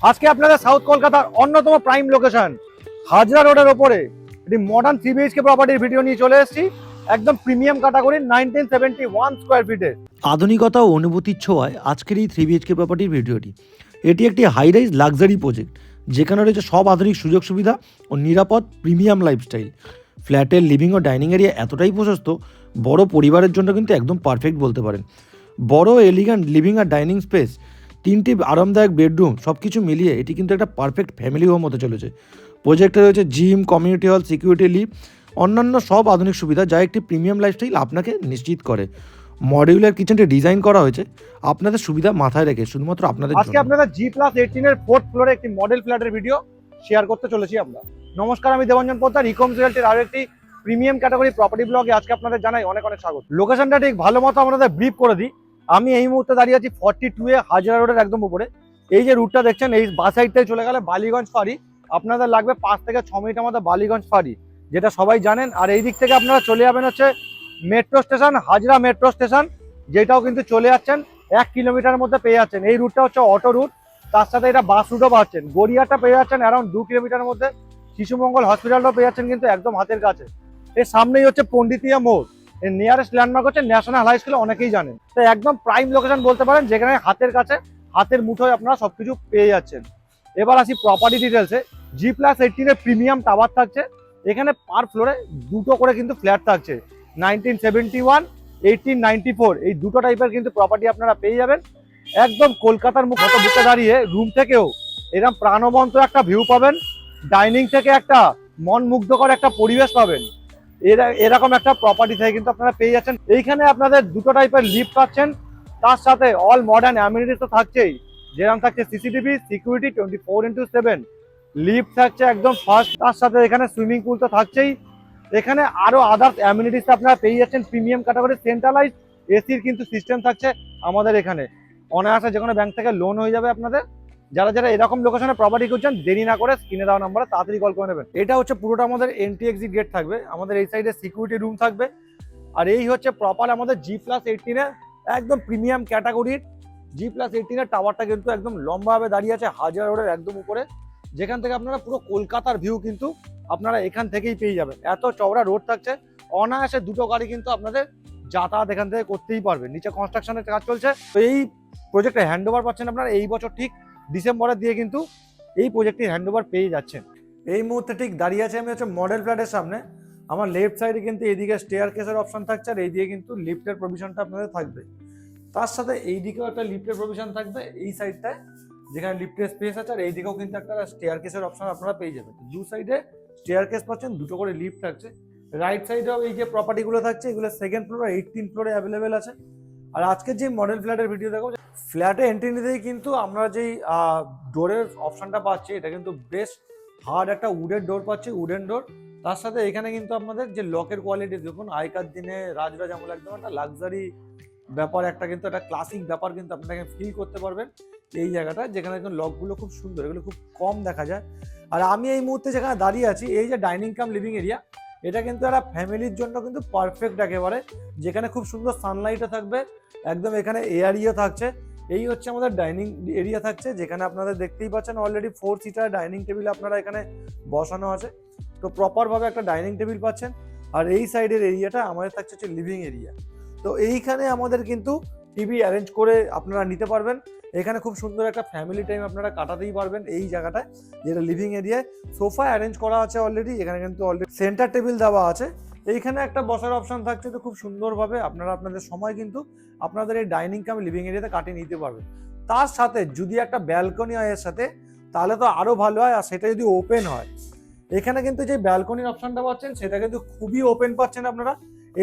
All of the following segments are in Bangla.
আজকে আপনাদের সাউথ কলকাতার অন্যতম প্রাইম লোকেশন হাজরা রোডের ওপরে একটি মডার্ন 3 BHK প্রপার্টির ভিডিও নিয়ে চলে এসেছি। একদম প্রিমিয়াম ক্যাটাগরি 1971 স্কোয়ার ফিটের। আধুনিকতা ও অনুভূতির ছোঁয়ায় আজকের এই 3 BHK প্রপার্টির ভিডিওটি। এটি একটি হাই রাইজ লাক্সারি প্রজেক্ট, যেখানে রয়েছে সব আধুনিক সুযোগ সুবিধা ও নিরাপদ প্রিমিয়াম লাইফস্টাইল। ফ্ল্যাটের লিভিং ও ডাইনিং এরিয়া এতটাই প্রশস্ত, বড় পরিবারের জন্য কিন্তু একদম পারফেক্ট বলতে পারেন। বড় এলিগ্যান্ট লিভিং আর ডাইনিং স্পেস, 3টি আরামদায়ক বেডরুম, সব কিছু মিলিয়ে এটি কিন্তু একটা পারফেক্ট ফ্যামিলি হোম হতে চলেছে। প্রজেক্টে রয়েছে জিম, কমিউনিটি হল, সিকিউরিটি লিভ, অন্যান্য সব আধুনিক সুবিধা, যা একটি প্রিমিয়াম লাইফস্টাইল আপনাকে নিশ্চিত করে। মডিউলার কিচেনটি ডিজাইন করা হয়েছে আপনাদের সুবিধা মাথায় রেখে, শুধুমাত্র আপনাদের আজকে জন্য। আপনাদের G+18 এর 4th ফ্লোরে একটি মডেল ফ্ল্যাটের ভিডিও শেয়ার করতে চলেছি আমরা। নমস্কার, আমি দেবাঞ্জন পোদ্দার, ইকোম রিয়েলটির আরো একটি প্রিমিয়াম ক্যাটাগরি প্রপার্টি ব্লগে আজকে আপনাদের জানাই অনেক অনেক স্বাগত। লোকেশনটা ঠিক ভালো মতো আপনাদের ব্রিফ করে দিই। আমি এই মুহূর্তে দাঁড়িয়ে আছি 42 হাজরা রোডের একদম উপরে। এই যে রুটটা দেখছেন, এই বাস সাইড থেকে চলে গেলে বালিগঞ্জ ফাঁড়ি। আপনাদের লাগবে 5 থেকে 6 মিনিট আমাদের বালিগঞ্জ ফাঁড়ি, যেটা সবাই জানেন। আর এই দিক থেকে আপনারা চলে যাবেন হচ্ছে metro station, Hazra metro station, যেটাও কিন্তু চলে যাচ্ছেন 1 কিলোমিটারের মধ্যে পেয়ে যাচ্ছেন। এই রুটটা হচ্ছে অটো রুট, তার সাথে এটা বাস রুটও পাচ্ছেন। গড়িয়াটা পেয়ে যাচ্ছেন অ্যারাউন্ড 2 কিলোমিটারের মধ্যে। শিশুমঙ্গল হসপিটালটাও পেয়ে যাচ্ছেন কিন্তু একদম হাতের কাছে। এর সামনেই হচ্ছে পন্ডিতিয়া মোড়। এর নিয়ারেস্ট ল্যান্ডমার্ক হচ্ছে ন্যাশনাল হাই স্কুল, অনেকেই জানেন। তো একদম প্রাইম লোকেশন বলতে পারেন, যেখানে হাতের কাছে, হাতের মুঠোয় আপনারা সবকিছু পেয়ে যাচ্ছেন। এবার আসি প্রপার্টি ডিটেলসে। G+18 এর প্রিমিয়াম টাওয়ার থাকছে। এখানে পার ফ্লোরে দুটো করে কিন্তু ফ্ল্যাট থাকছে। 1971, 1894 এই দুটো টাইপের কিন্তু প্রপার্টি আপনারা পেয়ে যাবেন। একদম কলকাতার মতো বুকে দাঁড়িয়ে রুম থেকেও এরকম প্রাণবন্ত একটা ভিউ পাবেন। ডাইনিং থেকে একটা মন মুগ্ধকর একটা পরিবেশ পাবেন। এরকম একটা প্রপার্টি থেকে কিন্তু আপনারা পেয়ে যাচ্ছেন। এইখানে আপনাদের দুটো টাইপের লিফট পাচ্ছেন, তার সাথে অল মডার্ন অ্যামিনিটিস তো থাকছেই। যেরকম থাকছে সিসিটিভি, সিকিউরিটি 24x7, লিফট থাকছে একদম ফার্স্ট, তার সাথে এখানে সুইমিং পুল তো থাকছেই। এখানে আরো আদার্স অ্যামিনিটিস আপনারা পেয়ে যাচ্ছেন। প্রিমিয়াম ক্যাটাগরি সেন্ট্রালাইজ এসির কিন্তু সিস্টেম থাকছে আমাদের এখানে। অনায়াসে যে কোনো ব্যাংক থেকে লোন হয়ে যাবে আপনাদের। যারা যারা এরকম লোকেশনে প্রপার্টি করছেন, দেরি না করে স্ক্রিনে দেওয়া নাম্বারে তাড়াতাড়ি কল করে নেবেন। এটা হচ্ছে পুরোটা আমাদের এন্ট্রি এক্সিট গেট থাকবে। আমাদের এই সাইডে সিকিউরিটি রুম থাকবে। আর এই হচ্ছে প্রপার আমাদের G+18 এর একদম প্রিমিয়াম ক্যাটাগরির G+18 এর টাওয়ারটা কিন্তু একদম লম্বাভাবে দাঁড়িয়ে আছে হাজরা রোডের একদম উপরে, যেখান থেকে আপনারা পুরো কলকাতার ভিউ কিন্তু আপনারা এখান থেকেই পেয়ে যাবেন। এত চওড়া রোড থাকছে, অনায়াসে দুটো গাড়ি কিন্তু আপনাদের যাতায়াত এখান থেকে করতেই পারবেন। নিচে কনস্ট্রাকশনের কাজ চলছে। তো এই প্রজেক্টে হ্যান্ডওভার পাচ্ছেন আপনারা এই বছর ঠিক ডিসেম্বরের দিয়ে কিন্তু এই প্রজেক্টটি হ্যান্ডওভার পেয়ে যাচ্ছেন। এই মুহূর্তে ঠিক দাঁড়িয়ে আছে আমি হচ্ছে মডেল ফ্ল্যাটের সামনে। আমার লেফট সাইডে কিন্তু এইদিকে স্টেয়ার কেসের অপশন থাকছে, আর এইদিকে কিন্তু লিফটের প্রভিশনটা আপনাদের থাকবে। তার সাথে এইদিকেও একটা লিফটের প্রভিশন থাকবে এই সাইডটায়, যেখানে লিফটের স্পেস আছে। আর এইদিকেও কিন্তু একটা স্টেয়ার কেসের অপশন আপনারা পেয়ে যাবেন। দু সাইডে স্টেয়ার কেস পাচ্ছেন, দুটো করে লিফট থাকছে। রাইট সাইডেও এই যে প্রপার্টিগুলো থাকছে, এগুলো 2nd ফ্লোর আর 18 ফ্লোরে অ্যাভেলেবেল আছে। আর আজকে যে মডেল ফ্ল্যাটের ভিডিও দেখো, ফ্ল্যাটে এন্ট্রি নিতেই কিন্তু আমরা যেই ডোরের অপশনটা পাচ্ছি, এটা কিন্তু বেশ হার্ড একটা উডের ডোর পাচ্ছি, উডেন ডোর। তার সাথে এখানে কিন্তু আপনাদের যে লকের কোয়ালিটি দেখুন, আগেকার দিনে রাজরাজ আমল একদম একটা লাক্সারি ব্যাপার, একটা কিন্তু একটা ক্লাসিক ব্যাপার কিন্তু আপনাকে ফিল করতে পারবেন এই জায়গাটা, যেখানে একদম লকগুলো খুব সুন্দর, এগুলো খুব কম দেখা যায়। আর আমি এই মুহূর্তে যেখানে দাঁড়িয়ে আছি, এই যে ডাইনিং কাম লিভিং এরিয়া, এটা কিন্তু একটা ফ্যামিলির জন্য কিন্তু পারফেক্ট একেবারে, যেখানে খুব সুন্দর সানলাইটও থাকবে, একদম এখানে এয়ারিও থাকছে। এই হচ্ছে আমাদের ডাইনিং এরিয়া থাকছে, যেখানে আপনাদের দেখতেই পাচ্ছেন অলরেডি 4 সিটার ডাইনিং টেবিল আপনারা এখানে বসানো আছে। তো প্রপারভাবে একটা ডাইনিং টেবিল পাচ্ছেন। আর এই সাইডের এরিয়াটা আমাদের থাকছে হচ্ছে লিভিং এরিয়া। তো এইখানে আমাদের কিন্তু টিভি অ্যারেঞ্জ করে আপনারা নিতে পারবেন। এখানে খুব সুন্দর একটা ফ্যামিলি টাইম আপনারা কাটাতেই পারবেন এই জায়গাটায়, যেটা লিভিং এরিয়ায়। সোফা অ্যারেঞ্জ করা আছে অলরেডি, এখানে কিন্তু অলরেডি সেন্টার টেবিল দেওয়া আছে। এইখানে একটা বসার অপশন থাকছে। তো খুব সুন্দরভাবে আপনারা আপনাদের সময় কিন্তু আপনাদের এই ডাইনিং কাম লিভিং এরিয়াতে কাটিয়ে নিতে পারবেন। তার সাথে যদি একটা ব্যালকনি হয় এর সাথে, তাহলে তো আরো ভালো হয়। আর সেটা যদি ওপেন হয়, এখানে কিন্তু যে ব্যালকনির অপশনটা পাচ্ছেন, সেটা কিন্তু খুবই ওপেন পাচ্ছেন আপনারা।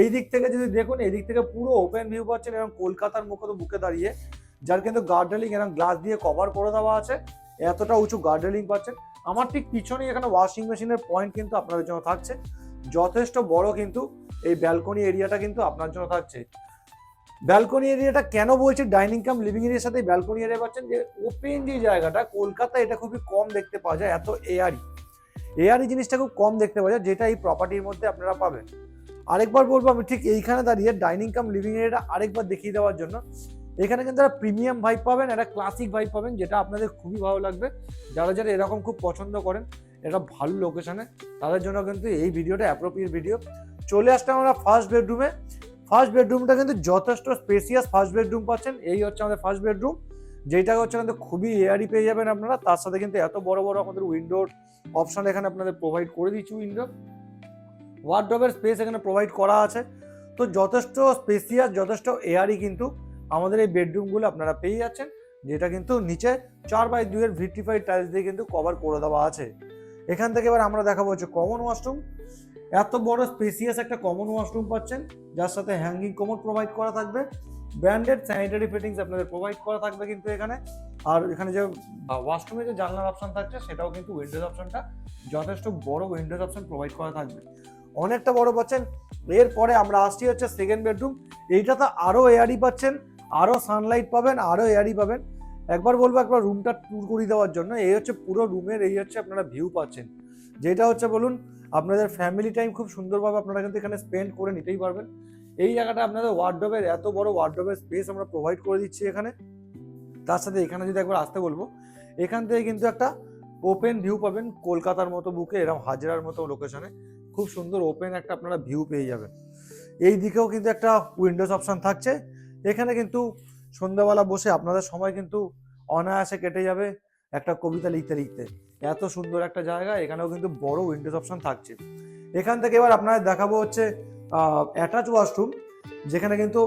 এই দিক থেকে যদি দেখুন, এই দিক থেকে পুরো ওপেন ভিউ পাচ্ছেন, এবং কলকাতার বুকে দাঁড়িয়ে, যার কিন্তু গার্ডরেলিং এবং গ্লাস দিয়ে কভার করে দেওয়া আছে। এতটা উঁচু গার্ডরেলিং পাচ্ছেন। আমার ঠিক পিছনেই এখানে ওয়াশিং মেশিনের পয়েন্ট কিন্তু আপনাদের জন্য থাকছে। যথেষ্ট বড় কিন্তু এই ব্যালকনি এরিয়াটা কিন্তু আপনার জন্য থাকছে। ব্যালকনি এরিয়াটা কেন বলছি ডাইনিং কাম লিভিং এরিয়ার সাথে ব্যালকনি এরিয়া পাচ্ছেন, যে ওপেন যে জায়গাটা, কলকাতায় এটা খুবই কম দেখতে পাওয়া যায়। এত এয়ারি জিনিসটা খুব কম দেখতে পাওয়া যায়, যেটা এই প্রপার্টির মধ্যে আপনারা পাবেন। আরেকবার বলবো আমি, ঠিক এইখানে দাঁড়িয়ে ডাইনিং কাম লিভিং এরিয়াটা আরেকবার দেখিয়ে দেওয়ার জন্য। এখানে কিন্তু একটা প্রিমিয়াম ভাইব পাবেন, একটা ক্লাসিক ভাইব পাবেন, যেটা আপনাদের খুবই ভালো লাগবে। যারা যারা এরকম খুব পছন্দ করেন এটা ভালো লোকেশনে, তাদের জন্য কিন্তু এই ভিডিওটা অ্যাপ্রোপ্রিয়েট ভিডিও। চলে আসলাম আমরা ফার্স্ট বেডরুমে। ফার্স্ট বেডরুমটা কিন্তু যথেষ্ট স্পেসিয়াস ফার্স্ট বেডরুম পাচ্ছেন। এই হচ্ছে আমাদের ফার্স্ট বেডরুম, যেটা হচ্ছে কিন্তু খুবই এয়ারি পেয়ে যাবেন আপনারা। তার সাথে কিন্তু এত বড় বড় আমাদের উইন্ডোর অপশন এখানে আপনাদের প্রোভাইড করে দিচ্ছি। উইন্ডো ওয়ার্ডরোবের স্পেস এখানে প্রোভাইড করা আছে। তো যথেষ্ট স্পেসিয়াস, যথেষ্ট এয়ারি কিন্তু আমাদের এই বেডরুমগুলো আপনারা পেয়ে যাচ্ছেন, যেটা কিন্তু নিচে 4x2 এর ভিট্রিফাইড টাইলস দিয়ে কিন্তু কভার করে দেওয়া আছে। এখান থেকে এবার আমরা দেখাবো হচ্ছে কমন ওয়াশরুম। এত বড় স্পেসিয়াস একটা কমন ওয়াশরুম পাচ্ছেন, যার সাথে হ্যাঙ্গিং কমোড প্রোভাইড করা থাকবে, ব্র্যান্ডেড স্যানিটারি ফিটিংস আপনাদের প্রোভাইড করা থাকবে কিন্তু এখানে। আর এখানে যে ওয়াশরুমে যে জানলার অপশন থাকছে সেটাও কিন্তু উইন্ডোজ অপশনটা যথেষ্ট বড় উইন্ডোজ অপশন প্রোভাইড করা থাকবে, অনেকটা বড় পাচ্ছেন। এরপরে আমরা আসছি হচ্ছে সেকেন্ড বেডরুম। এইটা তো আরো এয়ারি পাচ্ছেন, আরো সানলাইট পাবেন, আরো এয়ারি পাবেন। একবার বলবো একবার রুমটা ট্যুর করে দেওয়ার জন্য। এই হচ্ছে পুরো রুমের, এই হচ্ছে আপনারা ভিউ পাচ্ছেন, যেটা হচ্ছে বলুন আপনাদের ফ্যামিলি টাইম খুব সুন্দরভাবে আপনারা কিন্তু এখানে স্পেন্ড করে নিতেই পারবেন। এই জায়গাটা আপনাদের ওয়ার্ডরোবের, এত বড় ওয়ার্ডরোবের স্পেস আমরা প্রোভাইড করে দিচ্ছি এখানে। তার সাথে এখানে যদি একবার আসতে বলবো, এখান থেকে কিন্তু একটা ওপেন ভিউ পাবেন, কলকাতার মতো বুকে এরকম হাজরার মতো লোকেশনে খুব সুন্দর ওপেন একটা আপনারা ভিউ পেয়ে যাবেন। এই দিকেও কিন্তু একটা উইন্ডোজ অপশন থাকছে। এখানে কিন্তু সন্ধ্যাবেলা বসে আপনাদের সময় কিন্তু অনায়াসে কেটে যাবে একটা কবিতা লিখতে লিখতে। এত সুন্দর একটা জায়গা, এখানেও কিন্তু বড় উইন্ডোজ অপশন থাকছে। এখান থেকে এবার আপনাদের দেখাবো হচ্ছে অ্যাটাচ ওয়াশরুম, যেখানে কিন্তু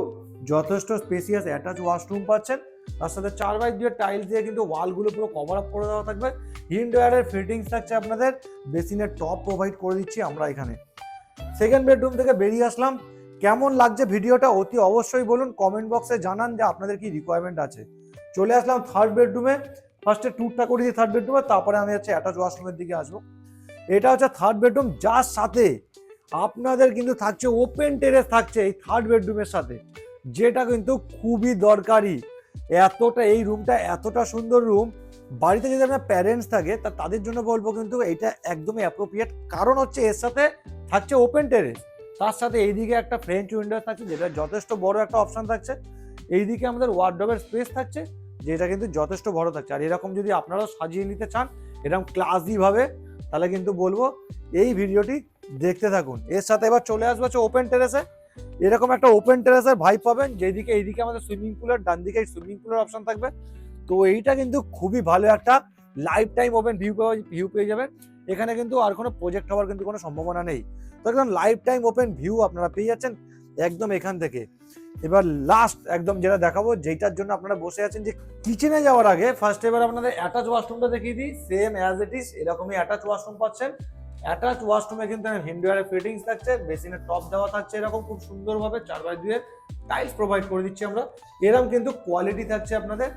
যথেষ্ট স্পেসিয়াস অ্যাটাচ ওয়াশরুম পাচ্ছেন। তার সাথে 4x2 এর টাইলস দিয়ে কিন্তু ওয়ালগুলো পুরো কভার আপ করে দেওয়া থাকবে। হিন্ডওয়্যারের ফিটিংস থাকছে আপনাদের, বেসিনের টপ প্রোভাইড করে দিচ্ছি আমরা এখানে। সেকেন্ড বেডরুম থেকে বেরিয়ে আসলাম। কেমন লাগছে ভিডিওটা অতি অবশ্যই বলুন, কমেন্ট বক্সে জানান যে আপনাদের কি রিকোয়ারমেন্ট আছে। চলে আসলাম থার্ড বেডরুমে। ফার্স্টে ট্যুরটা করেছি থার্ড বেডরুমে, তারপরে আমি হচ্ছে অ্যাটাচ ওয়াশরুমের দিকে আসবো। এটা হচ্ছে থার্ড বেডরুম, যার সাথে আপনাদের কিন্তু থাকছে ওপেন টেরেস থাকছে এই থার্ড বেডরুমের সাথে, যেটা কিন্তু খুবই দরকারি। এতটা এই রুমটা এতটা সুন্দর রুম, বাড়িতে যদি আপনার প্যারেন্টস থাকে তা তাদের জন্য বলবো কিন্তু এটা একদমই অ্যাপ্রোপ্রিয়েট। কারণ হচ্ছে এর সাথে থাকছে ওপেন টেরেস, তার সাথে এইদিকে একটা ফ্রেঞ্চ উইন্ডো থাকছে, যেটা যথেষ্ট বড় একটা অপশন থাকছে। এইদিকে আমাদের ওয়ার্ডরোবের স্পেস থাকছে, যেটা কিন্তু যথেষ্ট বড় থাকছে। আর এরকম যদি আপনারাও সাজিয়ে নিতে চান এরকম ক্লাসি ভাবে, তাহলে কিন্তু বলবো এই ভিডিওটি দেখতে থাকুন। এর সাথে এবার চলে আসবো হচ্ছে ওপেন টেরেসে। এরকম একটা ওপেন টেরেসের ভাইব পাবেন, যেদিকে এইদিকে আমাদের সুইমিং পুলের, ডান দিকে সুইমিং পুলের অপশন থাকবে। তো এইটা কিন্তু খুবই ভালো একটা লাইফ টাইম ওপেন ভিউ পেয়ে যাবেন। এখানে কিন্তু আর কোনো প্রজেক্ট হওয়ার কিন্তু কোনো সম্ভাবনা নেই। তো একদম লাইফ টাইম ওপেন ভিউ আপনারা পেয়ে যাচ্ছেন একদম এখান থেকে। এবার লাস্ট একদম যেটা দেখাবো, যেটার জন্য আপনারা বসে আছেন, যে কিচেনে যাওয়ার আগে ফার্স্ট এবার আপনাদের অ্যাটাচ ওয়াশরুমটা দেখিয়ে দিই। সেম অ্যাজ ইট ইজ এরকমই অ্যাটাচ ওয়াশরুম পাচ্ছেন। অ্যাটাচ ওয়াশরুমে কিন্তু হিন্ডওয়্যারের ফিটিংস থাকছে, বেসিনের টপ দেওয়া থাকছে এরকম খুব সুন্দরভাবে 4x2 এর টাইলস প্রোভাইড করে দিচ্ছি আমরা। এরকম কিন্তু কোয়ালিটি থাকছে আপনাদের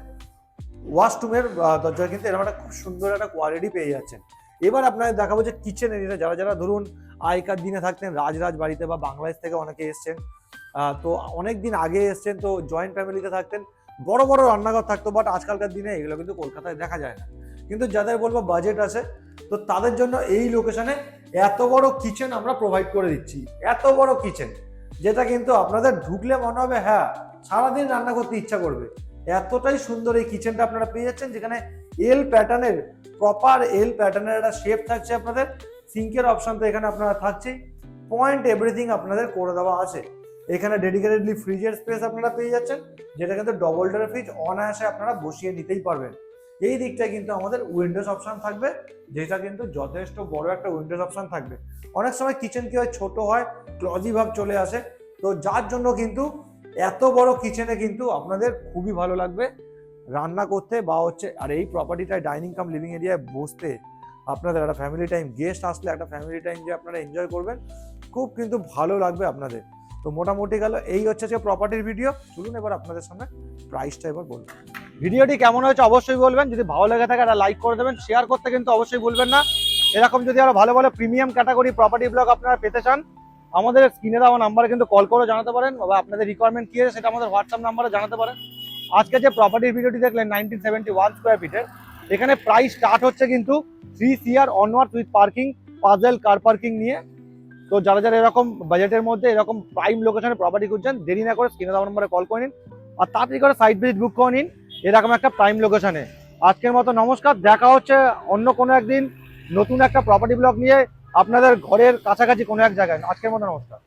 ওয়াশরুমের দরজা, কিন্তু এরকম একটা খুব সুন্দর একটা কোয়ালিটি পেয়ে যাচ্ছেন। এবার আপনাদের দেখাবো যে কিচেন এরিয়া, যারা যারা ধরুন আগেকার দিনে থাকতেন রাজরাজ বাড়িতে বা বাংলাদেশ থেকে অনেকে এসছেন, তো অনেক দিন আগে এসছেন, তো জয়েন্ট ফ্যামিলিতে থাকতেন, বড় বড় রান্নাঘর থাকতো, বাট আজকালকার দিনে এগুলো কিন্তু কলকাতায় দেখা যায় না। কিন্তু যাদের বলবো বাজেট আছে, তো তাদের জন্য এই লোকেশনে এত বড় কিচেন আমরা প্রোভাইড করে দিচ্ছি। এত বড় কিচেন, যেটা কিন্তু আপনাদের ঢুকলে মনে হবে হ্যাঁ সারাদিন রান্না করতে ইচ্ছা করবে। এতটাই সুন্দর এই কিচেনটা আপনারা পেয়ে যাচ্ছেন, যেখানে এল প্যাটার্নের, প্রপার এল প্যাটার্নের একটা শেপ থাকছে আপনাদের। সিঙ্কের অপশন তো এখানে আপনারা থাকছেই, পয়েন্ট এভরিথিং আপনাদের করে দেওয়া আছে। এখানে ডেডিকেটেডলি ফ্রিজের স্পেস আপনারা পেয়ে যাচ্ছেন, যেটা কিন্তু ডবল ডোরের ফ্রিজ অনায়াসে আপনারা বসিয়ে নিতেই পারবেন। এই দিকটায় কিন্তু আমাদের উইন্ডোজ অপশন থাকবে, যেটা কিন্তু যথেষ্ট বড় একটা উইন্ডোজ অপশন থাকবে। অনেক সময় কিচেন কি হয়, ছোট হয়, ক্লজি ভাব চলে আসে, তো যার জন্য কিন্তু এত বড় কিচেনে কিন্তু আপনাদের খুবই ভালো লাগবে রান্না করতে বা হচ্ছে। আর এই প্রপার্টিটায় ডাইনিং কাম লিভিং এরিয়ায় বসতে আপনাদের একটা ফ্যামিলি টাইম, গেস্ট আসলে একটা ফ্যামিলি টাইম যে আপনারা এনজয় করবেন, খুব কিন্তু ভালো লাগবে আপনাদের। তো মোটামুটি গেল এই হচ্ছে যে প্রপার্টির ভিডিও। চলুন এবার আপনাদের সামনে প্রাইসটা এবার বলবো। ভিডিওটি কেমন হয়েছে অবশ্যই বলবেন, যদি ভালো লেগে থাকে একটা লাইক করে দেবেন, শেয়ার করতে কিন্তু অবশ্যই ভুলবেন না। এরকম যদি আরো ভালো ভালো প্রিমিয়াম ক্যাটাগরি প্রপার্টি ব্লগ আপনারা পেতে চান, আমাদের স্ক্রিনে দেওয়া নাম্বারে কিন্তু কল করে জানাতে পারেন, বা আপনাদের রিকোয়ারমেন্ট কি আছে সেটা আমাদের হোয়াটসঅ্যাপ নাম্বারে জানাতে পারেন। আজকে যে প্রপার্টির ভিডিওটি দেখলেন 1971 স্কোয়ার ফিটের, এখানে প্রাইস স্টার্ট হচ্ছে কিন্তু 3 CR onward with parking, puzzle car parking নিয়ে। তো যারা যারা এরকম বাজেটের মধ্যে এরকম প্রাইম লোকেশনে প্রপার্টি খুঁজছেন, দেরি না করে স্ক্রিনে দেওয়া নম্বরে কল করে নিন। আর তাড়াতাড়ি করে সাইট ভিজিট বুক করে নিন এরকম একটা প্রাইম লোকেশনে। আজকের মতো নমস্কার, দেখা হচ্ছে অন্য কোনো একদিন নতুন একটা প্রপার্টি ব্লগ নিয়ে আপনাদের ঘরের কাছাকাছি কোনো এক জায়গায়। আজকের মতো নমস্কার।